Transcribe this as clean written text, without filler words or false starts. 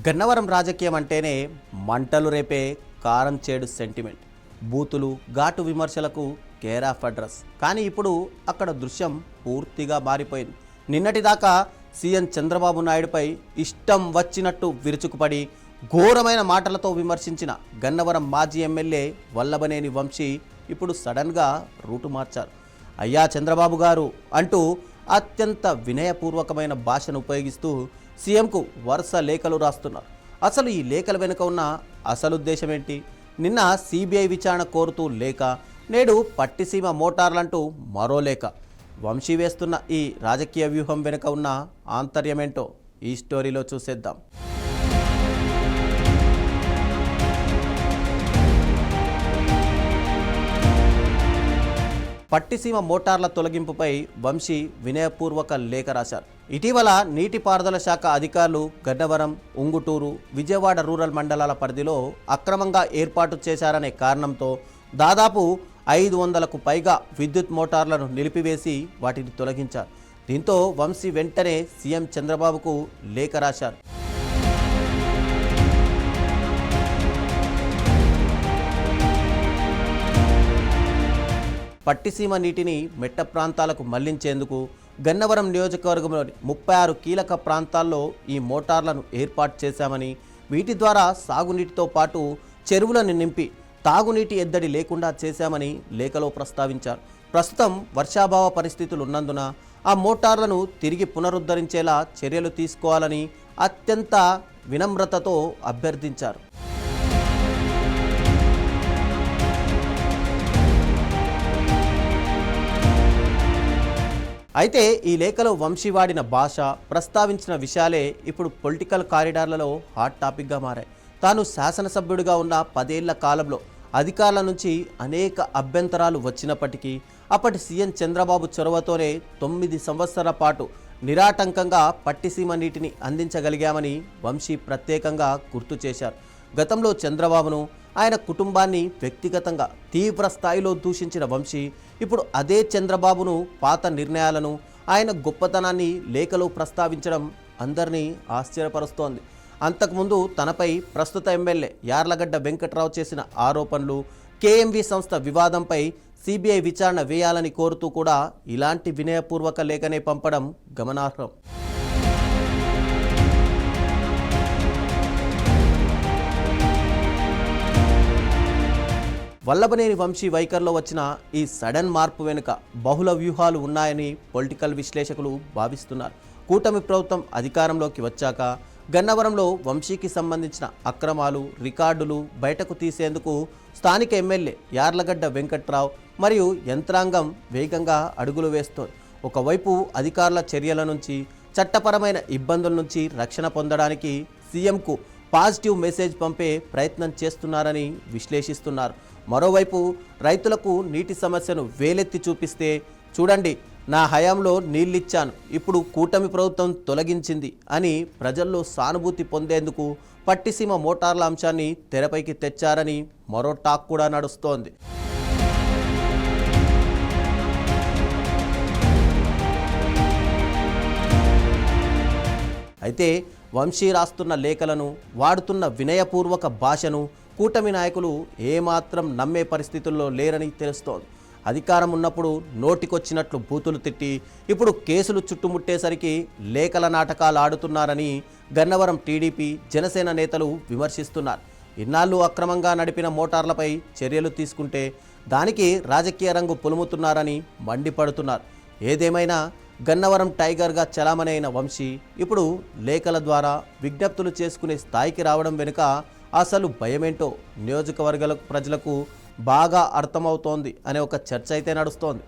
గన్నవరం రాజకీయం అంటేనే మంటలు రేపే కారం చేడు సెంటిమెంట్, బూతులు ఘాటు విమర్శలకు కేర్ ఆఫ్ అడ్రస్. కానీ ఇప్పుడు అక్కడ దృశ్యం పూర్తిగా మారిపోయింది. నిన్నటిదాకా సీఎం చంద్రబాబు నాయుడుపై ఇష్టం వచ్చినట్టు విరుచుకుపడి ఘోరమైన మాటలతో విమర్శించిన గన్నవరం మాజీ ఎమ్మెల్యే వల్లభనేని వంశీ ఇప్పుడు సడన్గా రూటు మార్చారు. అయ్యా చంద్రబాబు గారు అంటూ అత్యంత వినయపూర్వకమైన భాషను ఉపయోగిస్తూ సీఎంకు వరుస లేఖలు రాస్తున్నారు. అసలు ఈ లేఖల వెనుక ఉన్న అసలు ఉద్దేశం ఏంటి? నిన్న సిబిఐ విచారణ కోరుతూ లేఖ, నేడు పట్టిసీమ మోటార్లంటూ మరో లేఖ. వంశీ వేస్తున్న ఈ రాజకీయ వ్యూహం వెనుక ఉన్న ఆంతర్యమేంటో ఈ స్టోరీలో చూసేద్దాం. పట్టిసీమ మోటార్ల తొలగింపుపై వంశీ వినయపూర్వక లేఖ రాశారు. ఇటీవల నీటిపారుదల శాఖ అధికారులు గన్నవరం, ఉంగుటూరు, విజయవాడ రూరల్ మండలాల పరిధిలో అక్రమంగా ఏర్పాటు చేశారనే కారణంతో దాదాపు 500కు పైగా విద్యుత్ మోటార్లను నిలిపివేసి వాటిని తొలగించారు. దీంతో వంశీ వెంటనే సీఎం చంద్రబాబుకు లేఖ రాశారు. పట్టిసీమ నీటిని మెట్ట ప్రాంతాలకు మళ్లించేందుకు గన్నవరం నియోజకవర్గంలోని 36 కీలక ప్రాంతాల్లో ఈ మోటార్లను ఏర్పాటు చేశామని, వీటి ద్వారా సాగునీటితో పాటు చెరువులను నింపి తాగునీటి ఎద్దడి లేకుండా చేశామని లేఖలో ప్రస్తావించారు. ప్రస్తుతం వర్షాభావ పరిస్థితులు ఉన్నందున ఆ మోటార్లను తిరిగి పునరుద్ధరించేలా చర్యలు తీసుకోవాలని అత్యంత వినమ్రతతో అభ్యర్థించారు. అయితే ఈ లేఖలో వంశీ వాడిన భాష, ప్రస్తావించిన విషయాలే ఇప్పుడు పొలిటికల్ కారిడార్లలో హాట్ టాపిక్గా మారాయి. తాను శాసనసభ్యుడిగా ఉన్న 10 ఏళ్ల కాలంలో అధికారుల నుంచి అనేక అభ్యంతరాలు వచ్చినప్పటికీ అప్పటి సీఎం చంద్రబాబు చొరవతోనే 9 సంవత్సరాల పాటు నిరాటంకంగా పట్టిసీమ నీటిని అందించగలిగామని వంశీ ప్రత్యేకంగా గుర్తు చేశారు. గతంలో చంద్రబాబును, ఆయన కుటుంబాన్ని వ్యక్తిగతంగా తీవ్ర స్థాయిలో దూషించిన వంశీ ఇప్పుడు అదే చంద్రబాబును, పాత నిర్ణయాలను, ఆయన గొప్పతనాన్ని లేఖలో ప్రస్తావించడం అందరినీ ఆశ్చర్యపరుస్తోంది. అంతకుముందు తనపై ప్రస్తుత ఎమ్మెల్యే యార్లగడ్డ వెంకట్రావు చేసిన ఆరోపణలు, కేఎంవి సంస్థ వివాదంపై సిబిఐ విచారణ వేయాలని కోరుతూ కూడా ఇలాంటి వినయపూర్వక లేఖనే పంపడం గమనార్హం. వల్లభనేని వంశీ వైఖరిలో వచ్చిన ఈ సడన్ మార్పు వెనుక బహుళ వ్యూహాలు ఉన్నాయని పొలిటికల్ విశ్లేషకులు భావిస్తున్నారు. కూటమి ప్రభుత్వం అధికారంలోకి వచ్చాక గన్నవరంలో వంశీకి సంబంధించిన అక్రమాలు, రికార్డులు బయటకు తీసేందుకు స్థానిక ఎమ్మెల్యే యార్లగడ్డ వెంకట్రావు మరియు యంత్రాంగం వేగంగా అడుగులు వేస్తోంది. ఒకవైపు అధికారుల చర్యల నుంచి, చట్టపరమైన ఇబ్బందుల నుంచి రక్షణ పొందడానికి సీఎంకు పాజిటివ్ మెసేజ్ పంపే ప్రయత్నం చేస్తున్నారని విశ్లేషిస్తున్నారు. మరోవైపు రైతులకు నీటి సమస్యను వేలెత్తి చూపిస్తే, చూడండి నా హయాంలో నీళ్ళిచ్చాను, ఇప్పుడు కూటమి ప్రభుత్వం తొలగించింది అని ప్రజల్లో సానుభూతి పొందేందుకు పట్టిసీమ మోటార్ల అంశాన్ని తెరపైకి తెచ్చారని మరో టాక్ కూడా నడుస్తోంది. అయితే వంశీ రాస్తున్న లేఖలను, వాడుతున్న వినయపూర్వక భాషను కూటమి నాయకులు ఏమాత్రం నమ్మే పరిస్థితుల్లో లేరని తెలుస్తోంది. అధికారం ఉన్నప్పుడు నోటికొచ్చినట్లు బూతులు తిట్టి ఇప్పుడు కేసులు చుట్టుముట్టేసరికి లేఖల నాటకాలు ఆడుతున్నారని గన్నవరం టీడీపీ, జనసేన నేతలు విమర్శిస్తున్నారు. ఇన్నాళ్ళు అక్రమంగా నడిపిన మోటార్లపై చర్యలు తీసుకుంటే దానికి రాజకీయ రంగు పులుముతున్నారని మండిపడుతున్నారు. ఏదేమైనా గన్నవరం టైగర్గా చలామణైన వంశీ ఇప్పుడు లేఖల ద్వారా విజ్ఞప్తులు చేసుకునే స్థాయికి రావడం వెనుక అసలు భయమేంటో నియోజకవర్గాల ప్రజలకు బాగా అర్థమవుతోంది అనే ఒక చర్చ అయితే నడుస్తోంది.